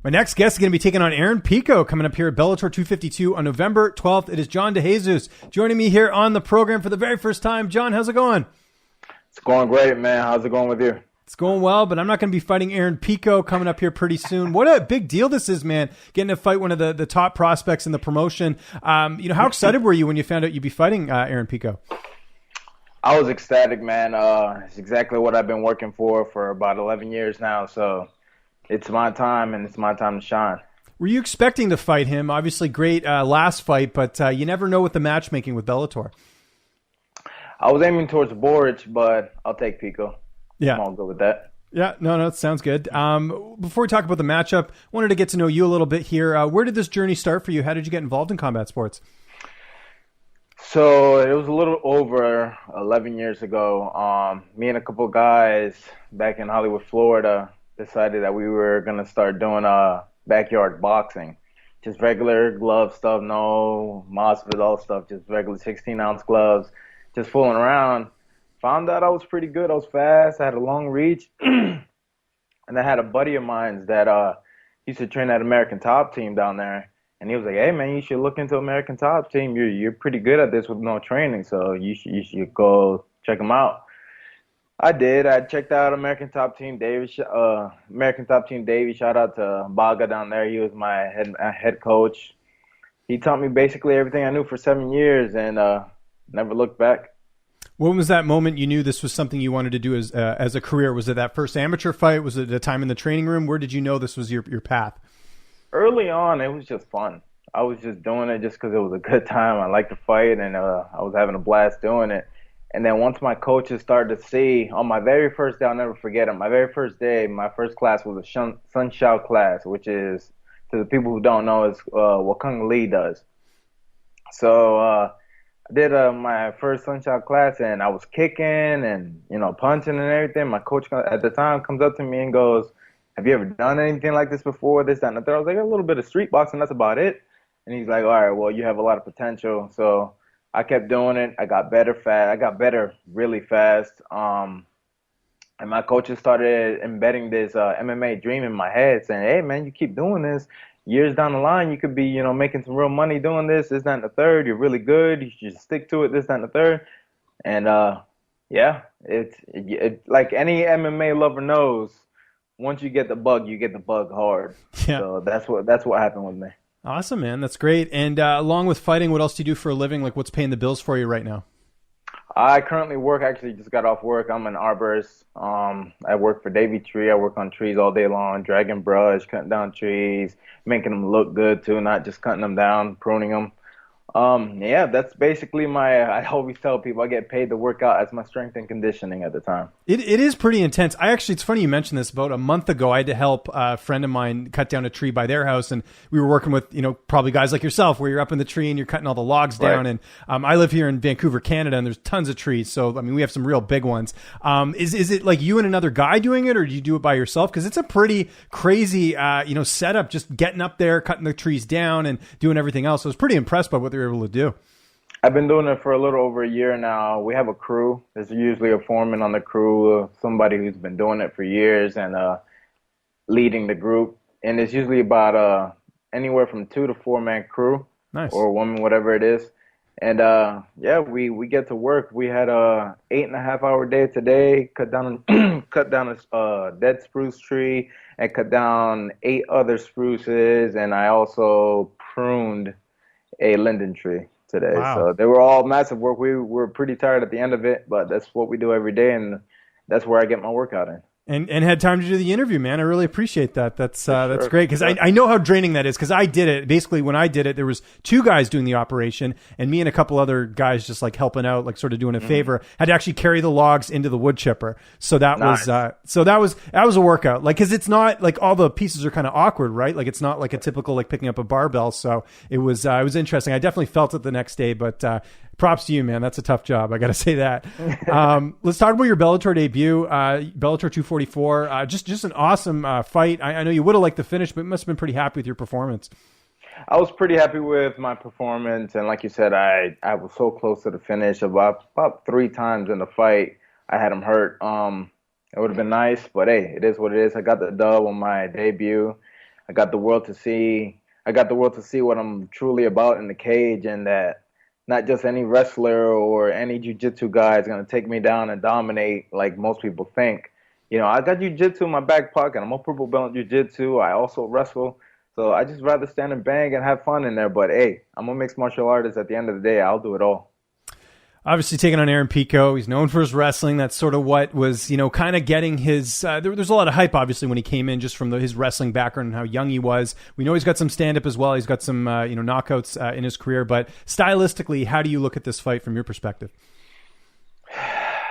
My next guest is going to be taking on Aaron Pico coming up here at Bellator 252 on November 12th. It is John DeJesus joining me here on the program for the very first time. John, how's it going? It's going great, man. How's it going with you? It's going well, but I'm not going to be fighting Aaron Pico coming up here pretty soon. What a big deal this is, man, getting to fight one of the top prospects in the promotion. How excited were you when you found out you'd be fighting Aaron Pico? I was ecstatic, man. It's exactly what I've been working for about 11 years now, so it's my time, and it's my time to shine. Were you expecting to fight him? Obviously, great last fight, but you never know with the matchmaking with Bellator. I was aiming towards Borja, but I'll take Pico. Yeah. I'm all good with that. Yeah, no, it sounds good. Before we talk about the matchup, wanted to get to know you a little bit here. Where did this journey start for you? How did you get involved in combat sports? So it was a little over 11 years ago. Me and a couple of guys back in Hollywood, Florida, decided that we were going to start doing backyard boxing. Just regular glove stuff, no Masvidal stuff, just regular 16-ounce gloves, just fooling around. Found out I was pretty good. I was fast. I had a long reach. And I had a buddy of mine that used to train at American Top Team down there. And he was like, hey, man, you should look into American Top Team. You're pretty good at this with no training, so you should go check them out. I did. I checked out American Top Team Davey. Shout out to Borja down there. He was my head coach. He taught me basically everything I knew for 7 years, and never looked back. When was that moment you knew this was something you wanted to do as a career? Was it that first amateur fight? Was it a time in the training room? Where did you know this was your path? Early on, it was just fun. I was just doing it just because it was a good time. I liked to fight, and I was having a blast doing it. And then once my coaches started to see, on my very first day, I'll never forget it, my very first day, my first class was a Sun Shao class, which is, to the people who don't know, is what Kung Lee does. So I did my first Sun Shao class, and I was kicking and, punching and everything. My coach at the time comes up to me and goes, have you ever done anything like this before, this, that, and the third? I was like, a little bit of street boxing, that's about it. And he's like, all right, well, you have a lot of potential. So I kept doing it. I got better fast. I got better really fast. And my coaches started embedding this MMA dream in my head, saying, hey, man, you keep doing this. Years down the line, you could be, making some real money doing this, that, and the third. You're really good. You should just stick to it, this, that, and the third. And, it's like any MMA lover knows, once you get the bug, you get the bug hard. Yeah. So that's what happened with me. Awesome, man. That's great. And along with fighting, what else do you do for a living? Like, what's paying the bills for you right now? I currently actually just got off work. I'm an arborist. I work for Davy Tree. I work on trees all day long, dragging brush, cutting down trees, making them look good too, not just cutting them down, pruning them. That's basically I always tell people I get paid to work out as my strength and conditioning at the time. It is pretty intense. It's funny you mentioned this. About a month ago, I had to help a friend of mine cut down a tree by their house, and we were working with, probably guys like yourself, where you're up in the tree and you're cutting all the logs down. Right. And I live here in Vancouver, Canada, and there's tons of trees. So, we have some real big ones. Is it like you and another guy doing it, or do you do it by yourself? Because it's a pretty crazy, setup, just getting up there, cutting the trees down and doing everything else. So I was pretty impressed by what they were able to do. I've been doing it for a little over a year now. We have a crew. There's usually a foreman on the crew, somebody who's been doing it for years and leading the group. And it's usually about anywhere from 2 to 4 man crew. Nice. Or woman, whatever it is. And we get to work. We had a 8.5-hour day today. Cut down a dead spruce tree and cut down 8 other spruces. And I also pruned a linden tree today. Wow. So they were all massive work. We were pretty tired at the end of it, but that's what we do every day, and that's where I get my workout in. And had time to do the interview, man. I really appreciate that. That's great, because I know how draining that is, because I did it. Basically, when I did it, there was 2 guys doing the operation, and me and a couple other guys just like helping out, like sort of doing a favor. Had to actually carry the logs into the wood chipper. So that was a workout. Like, because it's not like all the pieces are kind of awkward, right? Like it's not like a typical like picking up a barbell. So it was interesting. I definitely felt it the next day, but props to you, man. That's a tough job. I got to say that. Let's talk about your Bellator debut, Bellator 244. Just an awesome fight. I know you would have liked the finish, but you must have been pretty happy with your performance. I was pretty happy with my performance, and like you said, I was so close to the finish. About 3 times in the fight, I had him hurt. It would have been nice, but hey, it is what it is. I got the dub on my debut. I got the world to see. I got the world to see what I'm truly about in the cage, and that not just any wrestler or any jiu-jitsu guy is going to take me down and dominate like most people think. I got jiu-jitsu in my back pocket. I'm a purple belt in jiu-jitsu. I also wrestle. So I just rather stand and bang and have fun in there. But, hey, I'm a mixed martial artist. At the end of the day, I'll do it all. Obviously taking on Aaron Pico. He's known for his wrestling. That's sort of what was, kind of getting his... there's a lot of hype, obviously, when he came in just from his wrestling background and how young he was. We know he's got some stand-up as well. He's got some, knockouts in his career. But stylistically, how do you look at this fight from your perspective?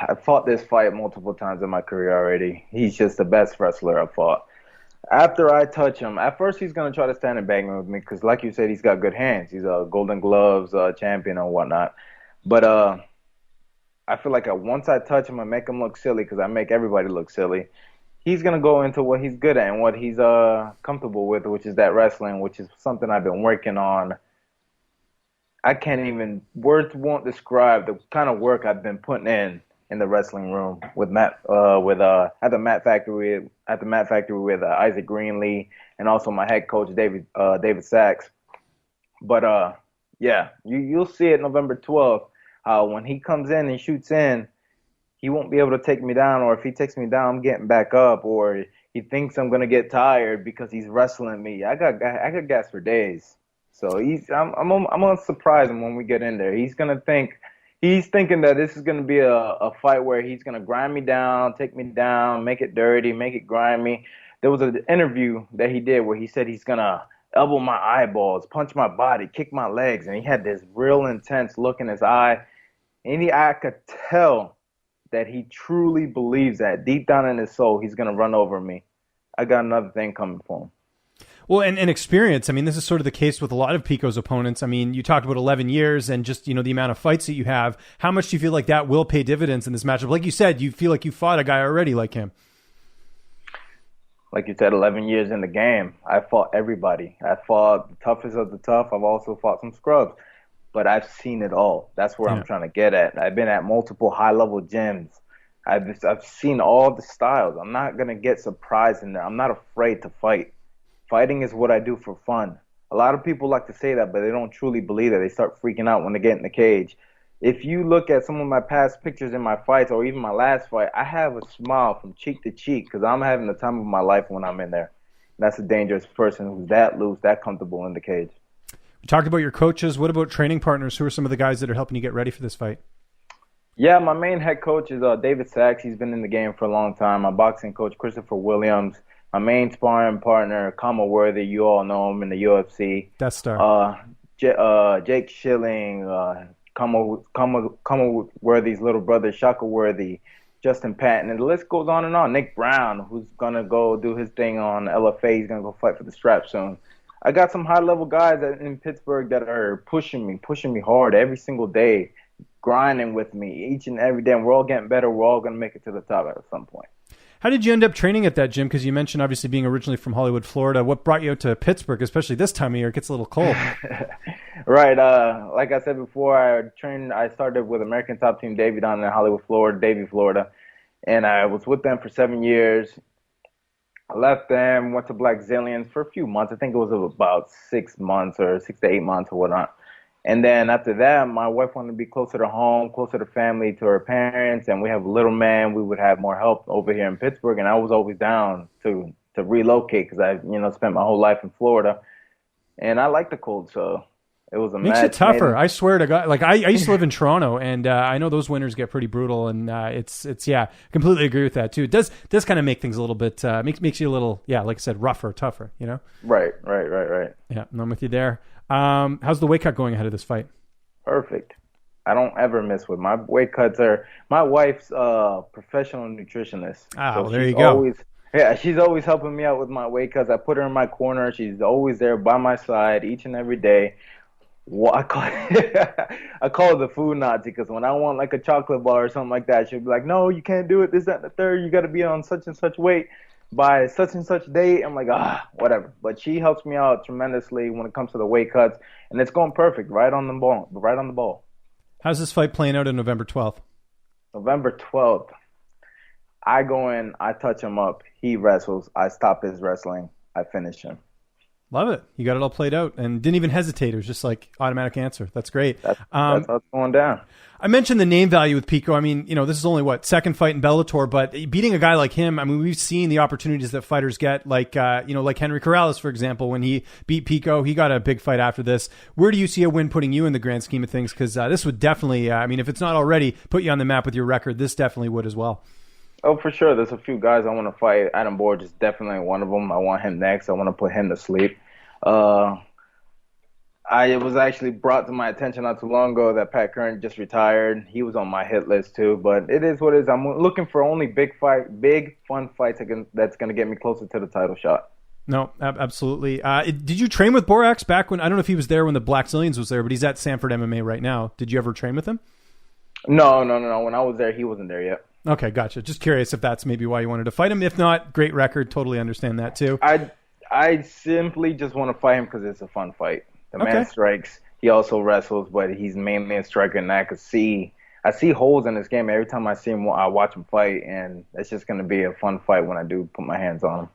I've fought this fight multiple times in my career already. He's just the best wrestler I've fought. After I touch him, at first he's going to try to stand and bang with me because, like you said, he's got good hands. He's a Golden Gloves champion and whatnot. But I feel like once I touch him and make him look silly, because I make everybody look silly, he's going to go into what he's good at and what he's comfortable with, which is that wrestling, which is something I've been working on. I can't even, words won't describe the kind of work I've been putting in the wrestling room with at the Mat Factory with Isaac Greenlee and also my head coach David Sachs. But yeah, you'll see it November 12th. When he comes in and shoots in, he won't be able to take me down, or if he takes me down, I'm getting back up, or he thinks I'm gonna get tired because he's wrestling me. I got gas for days. So I'm gonna surprise him when we get in there. He's thinking that this is gonna be a fight where he's gonna grind me down, take me down, make it dirty, make it grimy. There was an interview that he did where he said he's gonna elbow my eyeballs, punch my body, kick my legs, and he had this real intense look in his eye. And I could tell that he truly believes that deep down in his soul, he's going to run over me. I got another thing coming for him. Well, and experience. I mean, this is sort of the case with a lot of Pico's opponents. I mean, you talked about 11 years and just, the amount of fights that you have. How much do you feel like that will pay dividends in this matchup? Like you said, you feel like you fought a guy already like him. Like you said, 11 years in the game. I fought everybody. I fought the toughest of the tough. I've also fought some scrubs. But I've seen it all. That's where I'm trying to get at. I've been at multiple high-level gyms. I've seen all the styles. I'm not going to get surprised in there. I'm not afraid to fight. Fighting is what I do for fun. A lot of people like to say that, but they don't truly believe it. They start freaking out when they get in the cage. If you look at some of my past pictures in my fights or even my last fight, I have a smile from cheek to cheek because I'm having the time of my life when I'm in there. That's a dangerous person who's that loose, that comfortable in the cage. We talked about your coaches. What about training partners? Who are some of the guys that are helping you get ready for this fight? Yeah, my main head coach is David Sachs. He's been in the game for a long time. My boxing coach, Christopher Williams. My main sparring partner, Kama Worthy. You all know him in the UFC. Death Star. Jake Schilling, Kama Worthy's little brother, Shaka Worthy, Justin Patton, and the list goes on and on. Nick Brown, who's going to go do his thing on LFA. He's going to go fight for the strap soon. I got some high-level guys in Pittsburgh that are pushing me hard every single day, grinding with me each and every day, and we're all getting better. We're all going to make it to the top at some point. How did you end up training at that gym? Because you mentioned obviously being originally from Hollywood, Florida. What brought you out to Pittsburgh, especially this time of year? It gets a little cold. Right. Like I said before, I started with American Top Team Davie down in Hollywood, Florida, and I was with them for 7 years. I left them, went to Black Zillions for a few months. I think it was about 6 months or 6 to 8 months or whatnot. And then after that, my wife wanted to be closer to home, closer to family, to her parents, and we have a little man. We would have more help over here in Pittsburgh, and I was always down to relocate because I, spent my whole life in Florida, and I like the cold, so it was a makes it tougher. I swear to God, like I used to live in Toronto, and I know those winters get pretty brutal, and it's completely agree with that too. It does kind of make things a little bit makes you a little like I said, rougher, tougher, Right. Yeah, I'm with you there. How's the weight cut going ahead of this fight? Perfect. I don't ever miss with my weight cuts. My wife's professional nutritionist. So there you go. She's always helping me out with my weight cuts. I put her in my corner. She's always there by my side each and every day. I call her the food Nazi because when I want like a chocolate bar or something like that, she'll be like, "No, you can't do it. This, that, and the third. You got to be on such and such weight by such and such date." I'm like, whatever. But she helps me out tremendously when it comes to the weight cuts, and it's going perfect, right on the ball. How's this fight playing out on November 12th? November 12th. I go in, I touch him up, he wrestles, I stop his wrestling, I finish him. Love it. You got it all played out and didn't even hesitate. It was just like automatic answer. That's great. That's how it's going down. I mentioned the name value with Pico. I mean, this is only second fight in Bellator, but beating a guy like him, I mean, we've seen the opportunities that fighters get, like Henry Corrales, for example, when he beat Pico, he got a big fight after this. Where do you see a win putting you in the grand scheme of things? Because this would definitely, if it's not already, put you on the map with your record. This definitely would as well. Oh, for sure. There's a few guys I want to fight. Adam Borja is definitely one of them. I want him next. I want to put him to sleep. It was actually brought to my attention not too long ago that Pat Curran just retired. He was on my hit list too, but it is what it is. I'm looking for only big fun fights that's going to get me closer to the title shot. No, absolutely. Did you train with Borax back when, I don't know if he was there when the Black Zillions was there, but he's at Sanford MMA right now. Did you ever train with him? No. When I was there, he wasn't there yet. Okay, gotcha. Just curious if that's maybe why you wanted to fight him. If not, great record. Totally understand that too. I simply just want to fight him because it's a fun fight. The man strikes. He also wrestles, but he's mainly a striker, and I see holes in his game every time I see him. I watch him fight, and it's just going to be a fun fight when I do put my hands on him.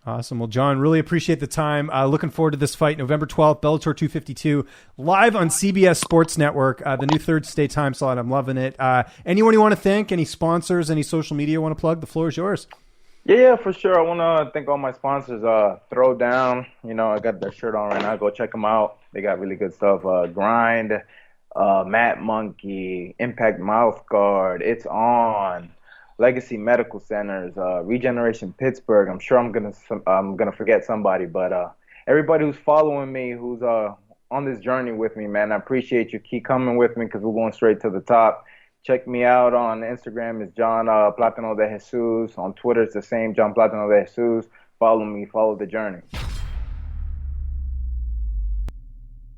Awesome. Well, John, really appreciate the time. Looking forward to this fight, November 12th, Bellator 252, live on CBS Sports Network, the new Thursday time slot. I'm loving it. Anyone you want to thank? Any sponsors? Any social media you want to plug? The floor is yours. Yeah, for sure. I want to thank all my sponsors. Throw Down, I got their shirt on right now. Go check them out. They got really good stuff. Grind, Matt Monkey, Impact Mouth Guard, It's On, Legacy Medical Centers, Regeneration Pittsburgh. I'm sure I'm gonna forget somebody, but everybody who's following me, who's on this journey with me, man, I appreciate you. Keep coming with me because we're going straight to the top. Check me out on Instagram. It's John Platano de Jesus. On Twitter, it's the same, John Platano de Jesus. Follow me. Follow the journey.